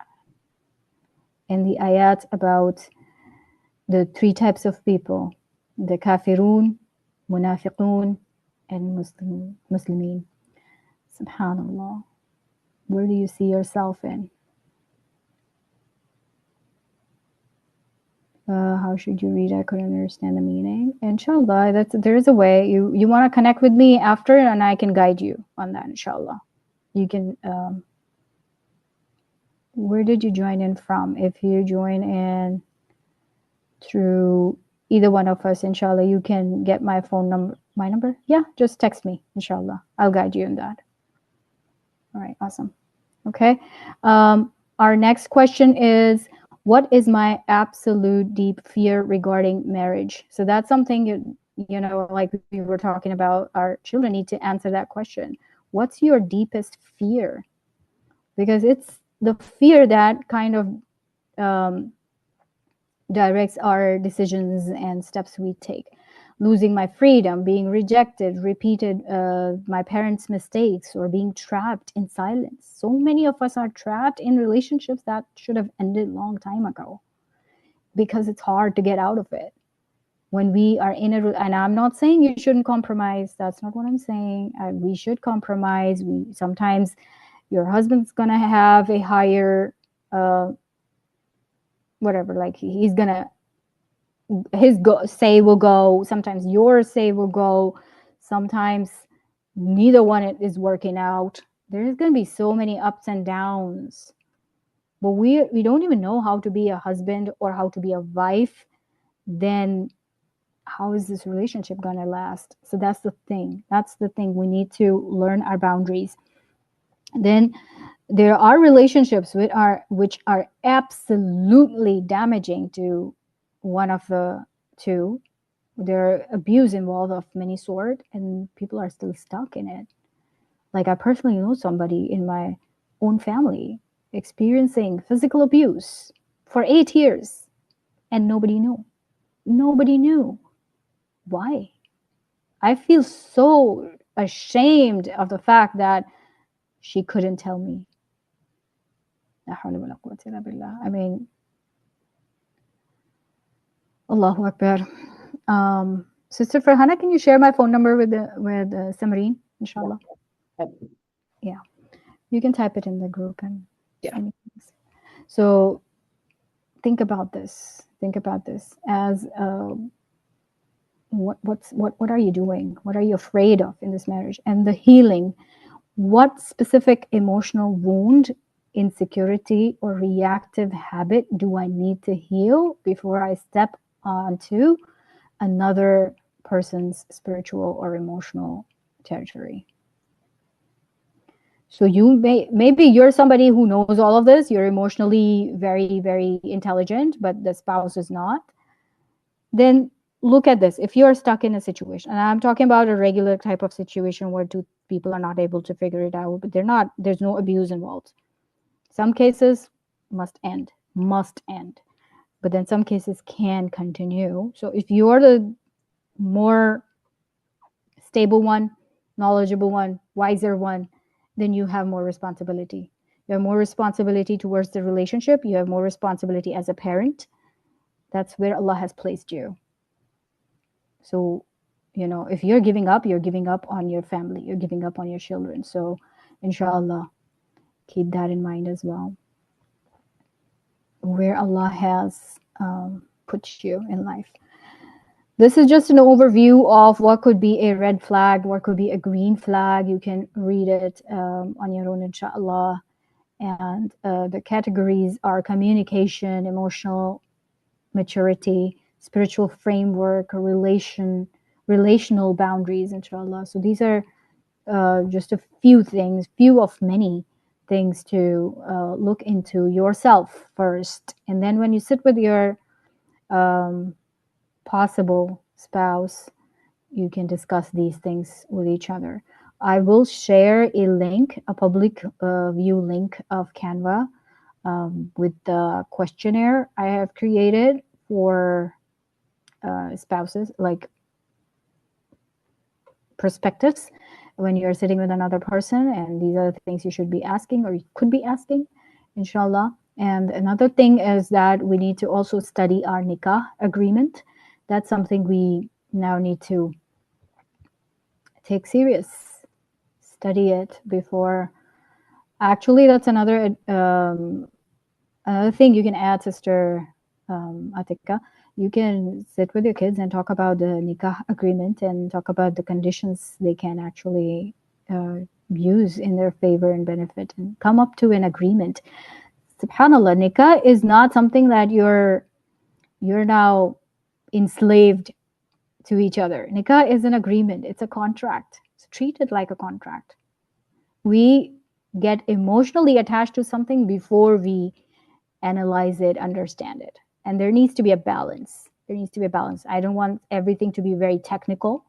And the ayat about the three types of people, the kafirun, munafiqun, and Muslimin. Subhanallah. Where do you see yourself in? How should you read? I couldn't understand the meaning. Inshallah, there is a way. You want to connect with me after, and I can guide you on that. Inshallah, you can. Where did you join in from? If you join in through either one of us, inshallah, you can get my phone number. My number? Yeah, just text me. Inshallah, I'll guide you in that. All right, awesome. Okay. Our next question is, what is my absolute deep fear regarding marriage? So that's something, you know, like we were talking about, our children need to answer that question. What's your deepest fear? Because it's the fear that kind of directs our decisions and steps we take. Losing my freedom, being rejected, repeated my parents' mistakes, or being trapped in silence. So many of us are trapped in relationships that should have ended a long time ago because it's hard to get out of it. When we are in and I'm not saying you shouldn't compromise. That's not what I'm saying. We should compromise. Sometimes your husband's gonna have a higher, whatever, like he's gonna, his say will go, sometimes your say will go, sometimes neither one is working out. There's going to be so many ups and downs, but we don't even know how to be a husband or how to be a wife. Then how is this relationship going to last? So that's the thing we need to learn our boundaries. Then there are relationships which are absolutely damaging to one of the two. There are abuse involved of many sort, and people are still stuck in it. Like, I personally know somebody in my own family experiencing physical abuse for 8 years, and nobody knew. Why? I feel so ashamed of the fact that she couldn't tell me. I mean, Allahu Akbar. Sister Farhana, can you share my phone number with Samareen, inshallah? Yeah. You can type it in the group and Yeah. so think about this. Think about this as what are you doing? What are you afraid of in this marriage? And the healing. What specific emotional wound, insecurity, or reactive habit do I need to heal before I step onto another person's spiritual or emotional territory? So maybe you're somebody who knows all of this. You're emotionally very, very intelligent, but the spouse is not. Then look at this. If you're stuck in a situation, and I'm talking about a regular type of situation where two people are not able to figure it out, but there's no abuse involved. Some cases must end. But then some cases can continue. So if you're the more stable one, knowledgeable one, wiser one, then you have more responsibility. You have more responsibility towards the relationship. You have more responsibility as a parent. That's where Allah has placed you. So, if you're giving up on your family. You're giving up on your children. So, inshallah, keep that in mind as well. Where Allah has put you in life. This is just an overview of what could be a red flag, what could be a green flag. You can read it on your own, inshallah. And the categories are communication, emotional maturity, spiritual framework, relational boundaries, inshallah. So these are just a few of many things to look into yourself first. And then when you sit with your possible spouse, you can discuss these things with each other. I will share a link, a public view link of Canva with the questionnaire I have created for spouses, like perspectives when you're sitting with another person, and these are the things you should be asking or you could be asking, inshallah. And another thing is that we need to also study our nikah agreement. That's something we now need to take serious, study it before. Actually, that's another thing you can add, Sister Atika. You can sit with your kids and talk about the nikah agreement and talk about the conditions they can actually use in their favor and benefit, and come up to an agreement. Subhanallah, nikah is not something that you're now enslaved to each other. Nikah is an agreement. It's a contract. So treat it like a contract. We get emotionally attached to something before we analyze it, understand it. And there needs to be a balance. I don't want everything to be very technical.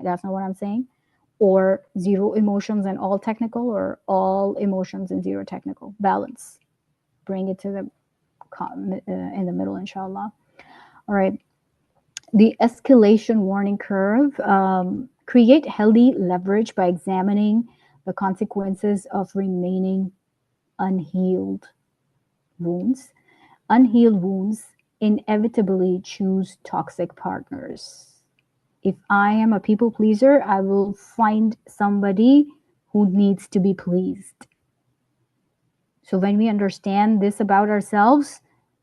That's not what I'm saying. Or zero emotions and all technical, or all emotions and zero technical. Balance. Bring it to the in the middle, inshallah. All right. The escalation warning curve. Create healthy leverage by examining the consequences of remaining unhealed wounds. Unhealed wounds inevitably choose toxic partners. If I am a people pleaser, I will find somebody who needs to be pleased. So when we understand this about ourselves,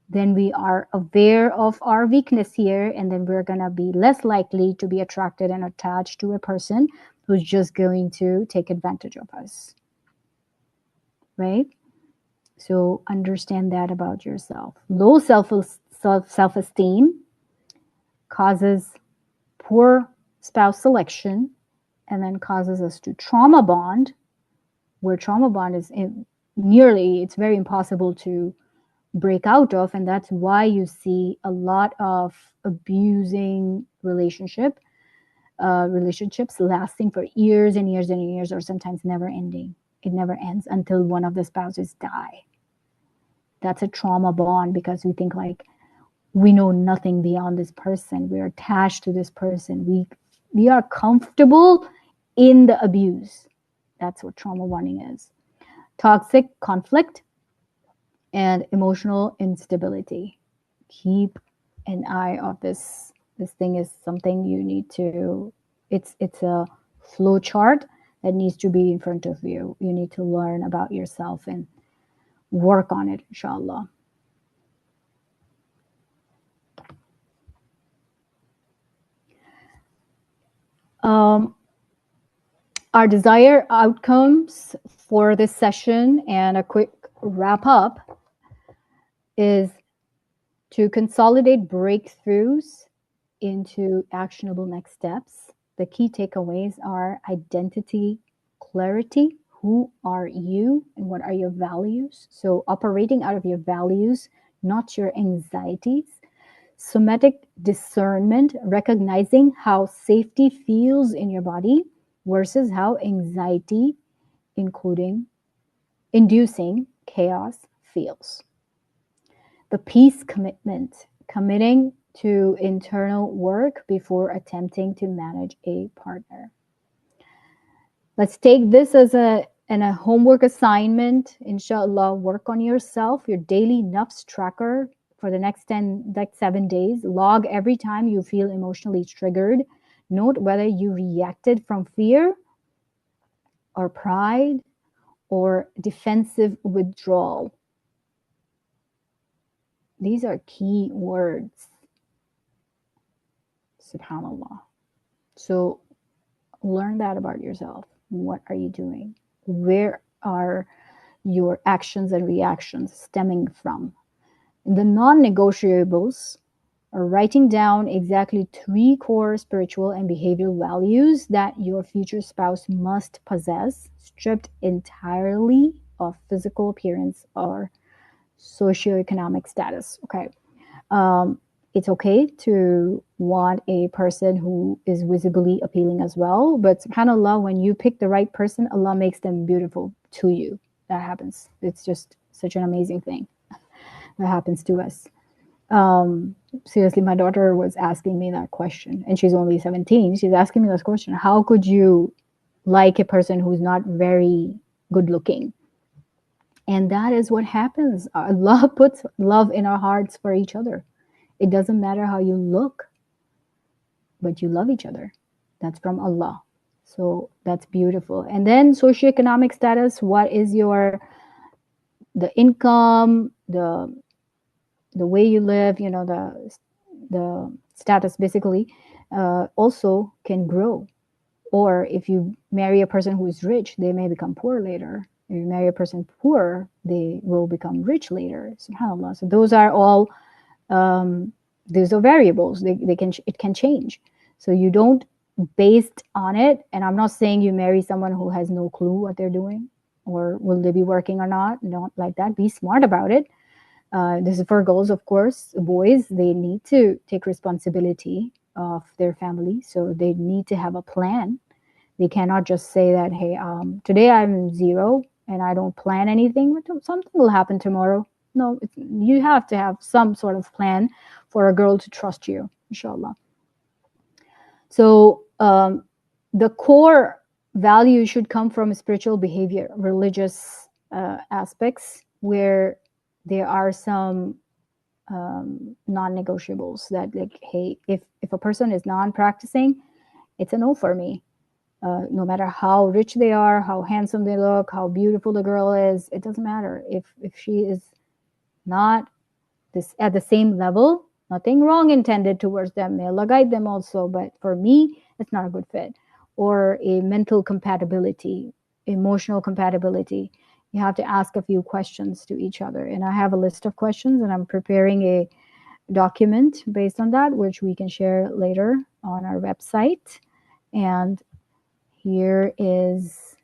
then we are aware of our weakness here, and then we're going to be less likely to be attracted and attached to a person who's just going to take advantage of us. Right? So understand that about yourself. Low self-esteem causes poor spouse selection, and then causes us to trauma bond, where trauma bond is it's very impossible to break out of. And that's why you see a lot of abusing relationships lasting for years and years and years, or sometimes never ending. It never ends until one of the spouses die. That's a trauma bond, because we think like we know nothing beyond this person. We're attached to this person. We are comfortable in the abuse. That's what trauma bonding is. Toxic conflict and emotional instability. Keep an eye on this. This thing is something you need to, it's a flow chart that needs to be in front of you. You need to learn about yourself and work on it, inshallah. Our desired outcomes for this session and a quick wrap up is to consolidate breakthroughs into actionable next steps. The key takeaways are identity clarity. Who are you and what are your values? So operating out of your values, not your anxieties. Somatic discernment, recognizing how safety feels in your body versus how anxiety, inducing chaos, feels. The peace commitment, committing to internal work before attempting to manage a partner. Let's take this as a homework assignment. Inshallah, work on yourself, your daily Nafs tracker for the next 7 days. Log every time you feel emotionally triggered. Note whether you reacted from fear or pride or defensive withdrawal. These are key words. Subhanallah. So learn that about yourself. What are you doing? Where are your actions and reactions stemming from? The non-negotiables are writing down exactly 3 core spiritual and behavioral values that your future spouse must possess, stripped entirely of physical appearance or socioeconomic status. Okay. It's okay to want a person who is visibly appealing as well. But subhanAllah, when you pick the right person, Allah makes them beautiful to you. That happens. It's just such an amazing thing that happens to us. Seriously, my daughter was asking me that question, and she's only 17. She's asking me this question: how could you like a person who's not very good looking? And that is what happens. Allah puts love in our hearts for each other. It doesn't matter how you look, but you love each other. That's from Allah. So that's beautiful. And then socioeconomic status, what is the income, the way you live, the status basically also can grow. Or if you marry a person who is rich, they may become poor later. If you marry a person poor, they will become rich later. SubhanAllah. So those are all these are variables. It can change. So you don't based on it. And I'm not saying you marry someone who has no clue what they're doing or will they be working or not. Not like that. Be smart about it. This is for girls, of course. Boys, they need to take responsibility of their family. So they need to have a plan. They cannot just say that, hey, today I'm 0 and I don't plan anything. Something will happen tomorrow. No, you have to have some sort of plan for a girl to trust you, inshallah. So the core value should come from spiritual behavior, religious aspects, where there are some non-negotiables that, like, hey, if a person is non-practicing, it's a no for me. No matter how rich they are, how handsome they look, how beautiful the girl is, it doesn't matter. If she is not at the same level, nothing wrong intended towards them. May Allah guide them also. But for me, it's not a good fit. Or a mental compatibility, emotional compatibility. You have to ask a few questions to each other. And I have a list of questions, and I'm preparing a document based on that, which we can share later on our website. And here is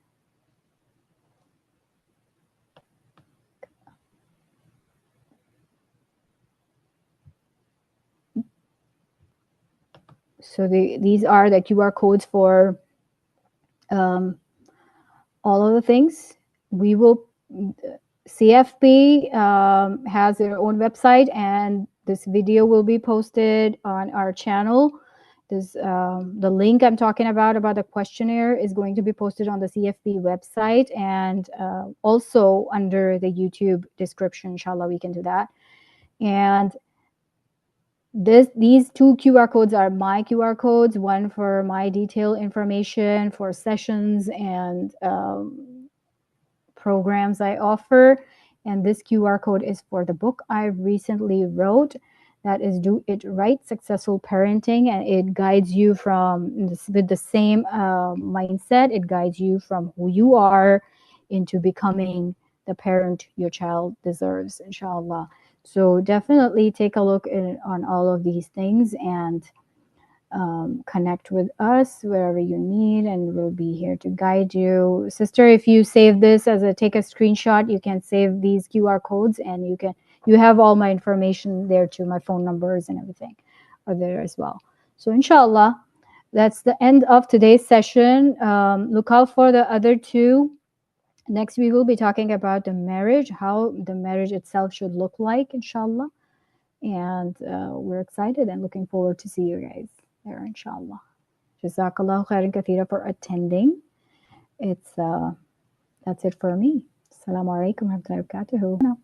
so these are the QR codes for all of the things. We will CFP has their own website, and this video will be posted on our channel. This the link I'm talking about the questionnaire is going to be posted on the CFP website, and also under the YouTube description. Inshallah, we can do that. And These two QR codes are my QR codes, one for my detailed information for sessions and programs I offer, and this QR code is for the book I recently wrote, that is Do It Right, Successful Parenting, and it guides you with the same mindset. It guides you from who you are into becoming the parent your child deserves, inshallah. So definitely take a look on all of these things and connect with us wherever you need, and we'll be here to guide you. Sister, if you save this take a screenshot, you can save these QR codes, and you have all my information there too. My phone numbers and everything are there as well. So inshallah, that's the end of today's session. Look out for the other two. Next, we will be talking about the marriage, how the marriage itself should look like, inshallah. And we're excited and looking forward to see you guys there, inshallah. Jazakallah khairan kathira for attending. It's that's it for me. Assalamu alaikum warahmatullahi wabarakatuh.